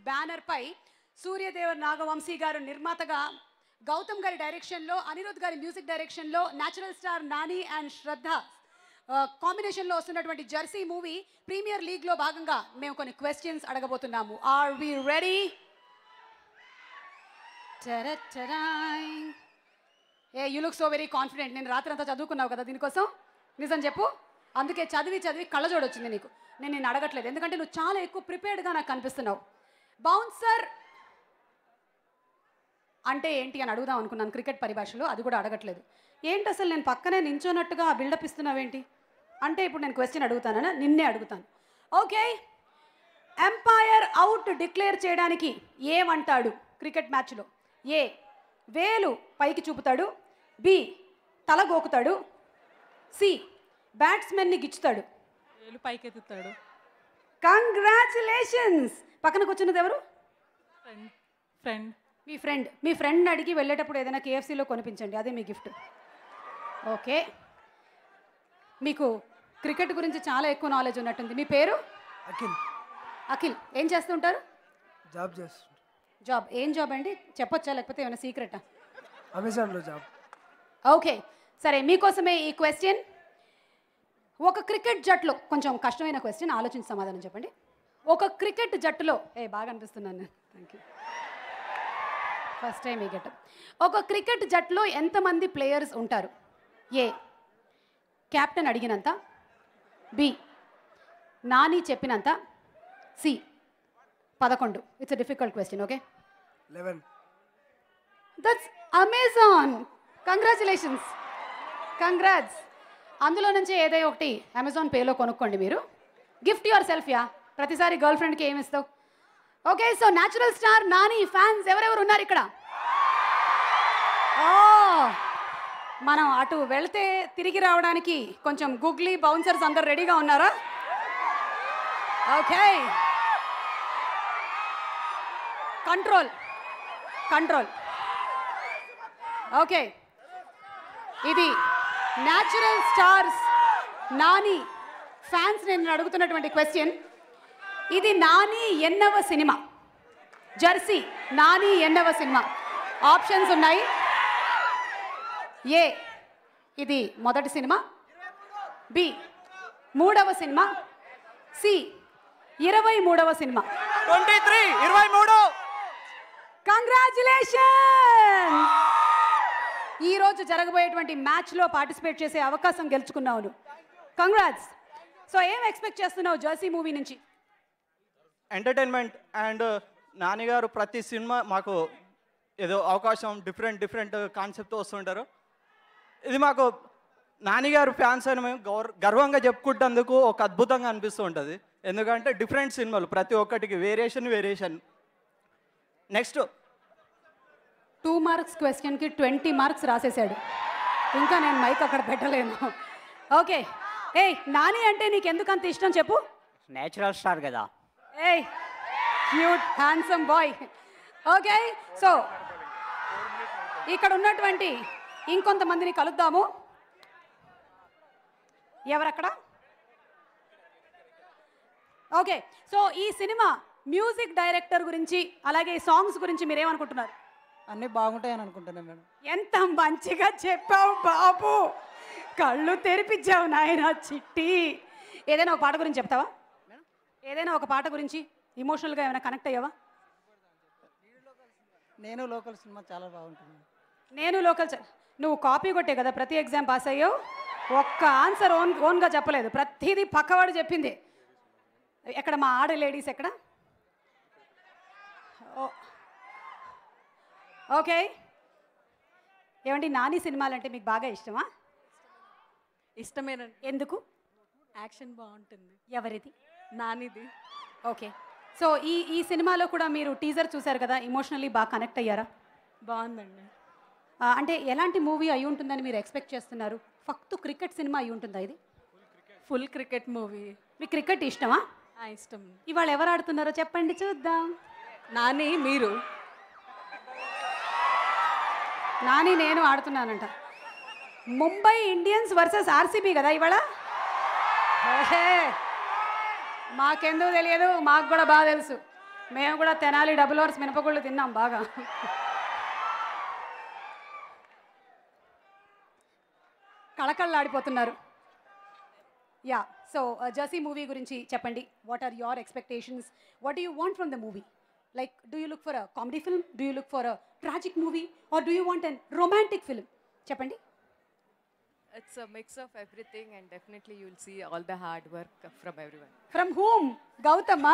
Banner పై సూర్యదేవర్ నాగవంశీ గారు నిర్మాతగా, గౌతమ్ గారి డైరెక్షన్లో, అనిరుద్ గారి మ్యూజిక్ డైరెక్షన్లో, natural star Nani and Shraddha కాంబినేషన్లో వస్తున్నటువంటి జెర్సీ మూవీ ప్రీమియర్ లీగ్లో భాగంగా మేము కొన్ని క్వశ్చన్స్ అడగబోతున్నాము. Are we ready? You look so very confident. నేను రాత్రి అంతా చదువుకున్నావు కదా దీనికోసం, నిజం చెప్పు. అందుకే చదివి చదివి కళ్ళజోడు వచ్చింది నీకు. నేను అడగట్లేదు, ఎందుకంటే నువ్వు చాలా ఎక్కువ ప్రిపేర్డ్గా నాకు కనిపిస్తున్నావు. బౌన్సర్ అంటే ఏంటి అని అడుగుదాం అనుకున్నాను క్రికెట్ పరిభాషలో, అది కూడా అడగట్లేదు. ఏంటి అసలు నేను పక్కనే నించోనట్టుగా బిల్డప్ ఇస్తున్నావేంటి అంటే, ఇప్పుడు నేను క్వశ్చన్ అడుగుతానన్నా, నిన్నే అడుగుతాను. ఓకే, ఎంపైర్ అవుట్ డిక్లేర్ చేయడానికి ఏమంటాడు క్రికెట్ మ్యాచ్లో? ఏ, వేలు పైకి చూపుతాడు. బి, తల గోకుతాడు. సి, బ్యాట్స్మెన్ని గిచ్చుతాడు. వేలు పైకి ఎత్తుతాడు. కంగ్రాచులేషన్స్. పక్కన కూర్చున్నది ఎవరు? ఫ్రెండ్. మీ ఫ్రెండ్ అడిగి వెళ్ళేటప్పుడు ఏదైనా కేఎఫ్సీలో కొనిపించండి, అదే మీ గిఫ్ట్. ఓకే, మీకు క్రికెట్ గురించి చాలా ఎక్కువ నాలెడ్జ్ ఉన్నట్టుంది. మీ పేరు? అఖిల్. అఖిల్, ఏం చేస్తుంటారు? జాబ్ చేస్తుంటారు. జాబ్? ఏం జాబ్ అండి, చెప్పొచ్చా లేకపోతే ఏమైనా సీక్రెటా? అమెజాన్లో జాబ్. ఓకే, సరే, మీకోసమే ఈ క్వశ్చన్. ఒక క్రికెట్ జట్టులో, కొంచెం కష్టమైన క్వశ్చన్, ఆలోచించి సమాధానం చెప్పండి. ఒక క్రికెట్ జట్టులో, బాగా అనిపిస్తున్నాను, థ్యాంక్ యూ, ఫస్ట్ టైం ఈ గెటప్. ఒక క్రికెట్ జట్టులో ఎంతమంది ప్లేయర్స్ ఉంటారు? ఏ, కెప్టెన్ అడిగినంత. బి, నాని చెప్పినంత. C, 11. It's a difficult question. Okay, 11. That's Amazon. Congratulations, congrats. అందులో నుంచి ఏదో ఒకటి అమెజాన్ పేలో కొనుక్కోండి మీరు. Gift yourself. యా, ప్రతిసారి గర్ల్ ఫ్రెండ్కి ఏమి ఇస్తావు? Okay, so natural star Nani fans ఎవరెవరు ఉన్నారు ఇక్కడ? మనం అటు వెళ్తే తిరిగి రావడానికి కొంచెం గుగ్లీ బౌన్సర్స్ అందరు రెడీగా ఉన్నారా? Okay, control. ఓకే, ఇది న్యాచురల్ స్టార్స్ నాని ఫ్యాన్స్ నేను అడుగుతున్నటువంటి క్వశ్చన్. ఇది నాని ఎన్నవ సినిమా? జెర్సీ నాని ఎన్నవ సినిమా? ఆప్షన్స్ ఉన్నాయి. ఏ, ఇది మొదటి సినిమా. బి, 3వ సినిమా. సి, 23వ సినిమా. 23. కంగ్రాచులేషన్. ఈరోజు జరగబోయేటువంటి మ్యాచ్లో పార్టిసిపేట్ చేసే అవకాశం గెలుచుకున్నావు. కంగ్రాట్స్. సో ఏం ఎక్స్పెక్ట్ చేస్తున్నావు జెర్సీ మూవీ నుంచి? ఎంటర్టైన్మెంట్ అండ్ నాని గారు ప్రతి సినిమా మాకు ఏదో అవకాశం డిఫరెంట్ కాన్సెప్ట్తో వస్తుంటారు. ఇది మాకు నాని గారు ఫ్యాన్స్ అని మేము గర్వంగా చెప్పుకుంటేందుకు ఒక అద్భుతంగా అనిపిస్తూ ఉంటుంది. ఎందుకంటే డిఫరెంట్ సినిమాలు, ప్రతి ఒక్కటికి వేరియేషన్. నెక్స్ట్ 2 మార్క్స్ క్వశ్చన్కి 20 మార్క్స్ రాసేసాడు. ఇంకా నేను మైక్ అక్కడ పెట్టలేను. ఓకే, నాని అంటే నీకు ఎందుకు అంత ఇష్టం చెప్పు? నేచురల్ స్టార్ కదా. Cute handsome boy. Okay, so ఇక్కడ ఉన్నటువంటి ఇంకొంతమందిని కలుద్దాము. ఎవరక్కడ? ఓకే, సో ఈ సినిమా మ్యూజిక్ డైరెక్టర్ గురించి, అలాగే సాంగ్స్ గురించి మీరేమనుకుంటున్నారు? అన్నీ బాగుంటాయని అనుకుంటున్నాను మేడం. ఎంత మంచిగా చెప్పావు బాబు, కళ్ళు తెరిపించావు నాయన చిట్టి. ఏదైనా ఒక పాట గురించి చెప్తావా? ఏదైనా ఒక పాట గురించి ఇమోషనల్గా ఏమైనా కనెక్ట్ అయ్యావా? నేను లోకల్ సినిమా చాలా బాగుంటుంది. నేను లోకల్. నువ్వు కాపీ కొట్టే కదా ప్రతి ఎగ్జామ్ పాస్ అయ్యావు. ఒక్క ఆన్సర్ ఓన్గా చెప్పలేదు, ప్రతిదీ పక్కవాడు చెప్పింది. ఎక్కడ మా ఆడ లేడీస్ ఎక్కడ? ఓకే, ఏమండి నాని సినిమాలు అంటే మీకు బాగా ఇష్టమా? ఇష్టమేనండి. ఎందుకు? యాక్షన్ బాగుంటుంది. ఎవరిది? నానిది. ఓకే, సో ఈ సినిమాలో కూడా మీరు టీజర్ చూశారు కదా, ఇమోషనల్లీ బాగా కనెక్ట్ అయ్యారా? బాగుందండి. అంటే ఎలాంటి మూవీ అయి ఉంటుందని మీరు ఎక్స్పెక్ట్ చేస్తున్నారు? ఫక్తు క్రికెట్ సినిమా అయి ఉంటుందా ఇది? Full cricket movie. మీకు క్రికెట్ ఇష్టమా? ఇష్టం. ఇవాళ ఎవరు ఆడుతున్నారో చెప్పండి చూద్దాం. నాని, మీరు. నాని నేను ఆడుతున్నానంట. ముంబై ఇండియన్స్ వర్సెస్ ఆర్సీబీ కదా ఇవాళ. మాకెందుకు తెలియదు, మాకు కూడా బాగా తెలుసు. మేము కూడా తెనాలి డబుల్ హార్స్ మినపగుళ్ళు తిన్నాం బాగా. కళకళలాడిపోతున్నారు. యా, సో జర్సీ మూవీ గురించి చెప్పండి. What are your expectations? What do you want from the movie? Like, do you look for a comedy film? Do you look for a tragic movie? Or do you want an romantic film? చెప్పండి. It's a mix of everything, and definitely you'll see all the hard work from everyone. From whom? గౌతమ్మా?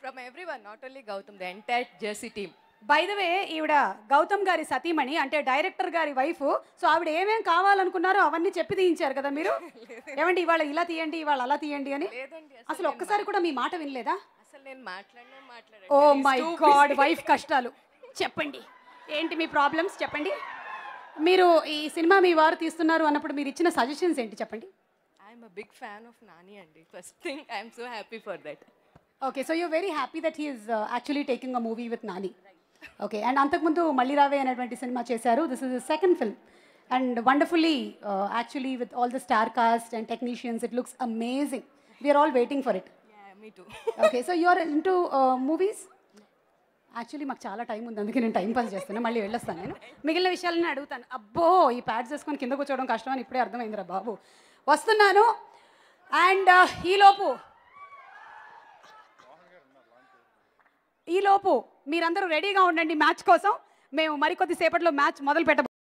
From everyone, not only Gautam, the entire Jersey team. By the way, ఈవిడ గౌతమ్ గారి సతీమణి, అంటే director గారి wife. So ఆవిడ ఏమేం కావాలనుకున్నారో అవన్నీ చెప్పి తీయించారు కదా మీరు. ఏమండి, ఇవాళ ఇలా తీయండి, ఇవాళ అలా తీయండి అని. లేదండి, అసలు ఒక్కసారి కూడా మీ మాట వినలేదా? అసలు నేను మాట్లాడాను. ఓ మై గాడ్, వైఫ్ కష్టాలు. చెప్పండి, ఏంటి మీ ప్రాబ్లమ్స్ చెప్పండి. మీరు ఈ సినిమా మీ వారు తీస్తున్నారు అన్నప్పుడు మీరు ఇచ్చిన సజెషన్స్ ఏంటి చెప్పండి. I'm a big fan of Nani అండి. First thing, I'm so happy for that. Okay, so you're very happy that he is actually taking a movie with Nani. Okay, and అంతకుముందు మళ్ళీ రావే అనేటువంటి సినిమా చేశారు. This is the second film and wonderfully actually with all the star cast and technicians, it looks amazing. We are all waiting for it. Yeah, me too. Okay, so you are into movies? Actually మాకు చాలా time ఉంది, అందుకే నేను time pass చేస్తాను. మళ్ళీ వెళ్ళొస్తాను. నేను మిగిలిన విషయాలని అడుగుతాను. అబ్బో, ఈ ప్యాడ్స్ వేసుకొని కింద కూర్చోవడం కష్టం అని ఇప్పుడే అర్థమైందిరా బాబు. వస్తున్నాను. అండ్ ఈలోపు మీరందరూ రెడీగా ఉండండి మ్యాచ్ కోసం. మేము మరికొద్ది సేపట్లో మ్యాచ్ మొదలు పెట్టబోతున్నాం.